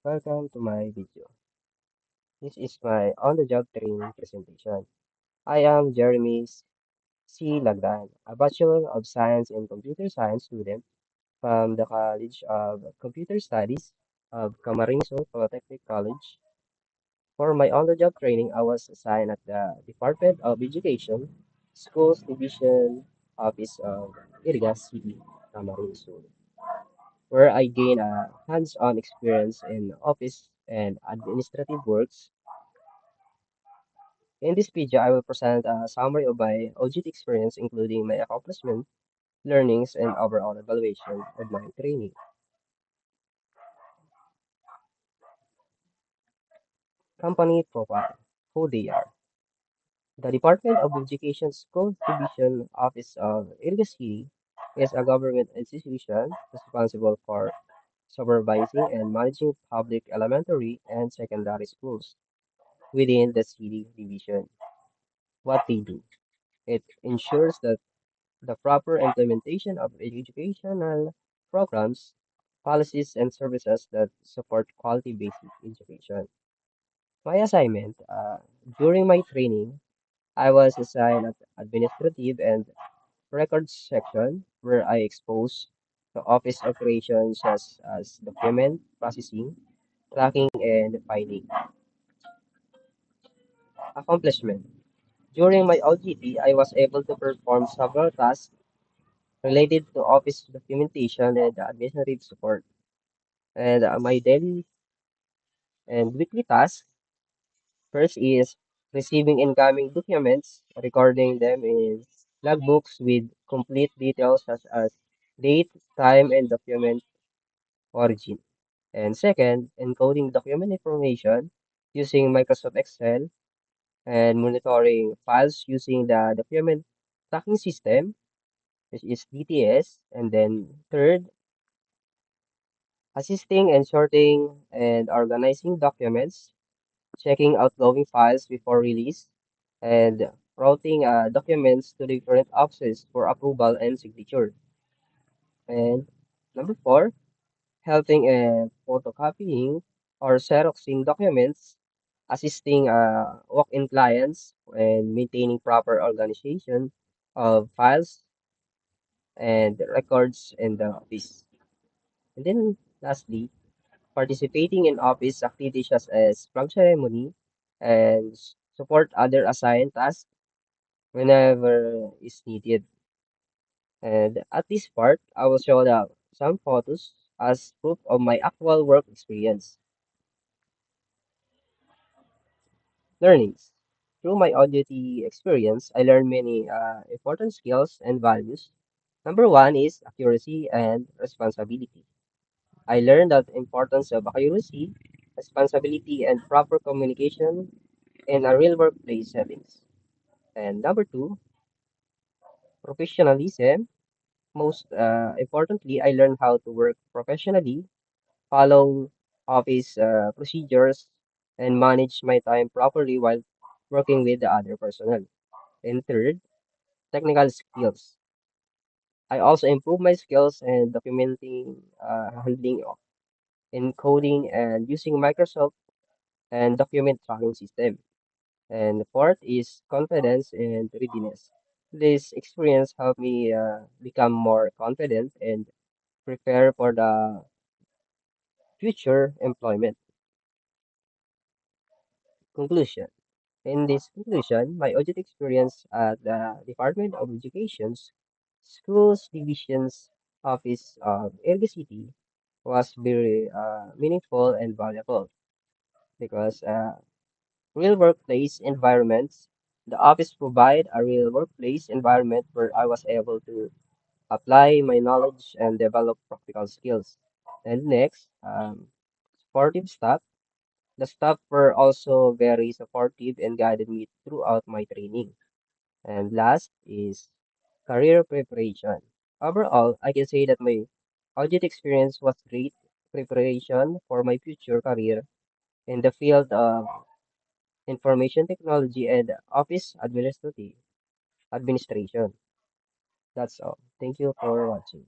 Welcome to my video. This is my on-the-job training presentation. I am Jeremy C. Lagdan, a Bachelor of Science in Computer Science student from the College of Computer Studies of Camarines Polytechnic College. For my on-the-job training, I was assigned at the Department of Education, Schools Division Office of Iriga City, Camarines Sur, where I gained a hands-on experience in office and administrative works. In this video, I will present a summary of my OJT experience, including my accomplishments, learnings, and overall evaluation of my training. Company profile, who they are. The Department of Education Schools Division Office of Iriga City is a government institution responsible for supervising and managing public elementary and secondary schools within the city division. What they do, it ensures that the proper implementation of educational programs, policies, and services that support quality basic education. My assignment during my training, I was assigned at administrative and records section where I exposed the office operations as document processing, tracking, and filing. Accomplishment. During my OGT, I was able to perform several tasks related to office documentation and administrative support. And my daily and weekly tasks first is receiving incoming documents, recording them in logbooks with complete details such as date, time, and document origin. And second, encoding document information using Microsoft Excel and monitoring files using the document tracking system, which is DTS. And then third, assisting and sorting and organizing documents, checking outgoing files before release, and routing documents to different offices for approval and signature. And number four, helping and photocopying or xeroxing documents, assisting walk-in clients, and maintaining proper organization of files and records in the office. And then lastly, participating in office activities such as flag ceremony and support other assigned tasks whenever is needed. And at this part, I will show some photos as proof of my actual work experience. Learnings. Through my OJT experience, I learned many important skills and values. Number one is accuracy and responsibility. I learned the importance of accuracy, responsibility, and proper communication in a real workplace settings. And number two, professionalism. Most importantly, I learned how to work professionally, follow office procedures, and manage my time properly while working with the other personnel. And third, technical skills. I also improved my skills in documenting, handling, encoding, and using Microsoft and document tracking system. And the fourth is confidence and readiness. This experience helped me become more confident and prepare for the future employment. Conclusion. In this conclusion, my audit experience at the Department of Education's Schools Division's Office of Elga City was very meaningful and valuable because real workplace environments, the office provide a real workplace environment where I was able to apply my knowledge and develop practical skills. And next, supportive staff. The staff were also very supportive and guided me throughout my training. And last is career preparation. Overall, I can say that my audit experience was great preparation for my future career in the field of information technology and office administration. That's all. Thank you for watching.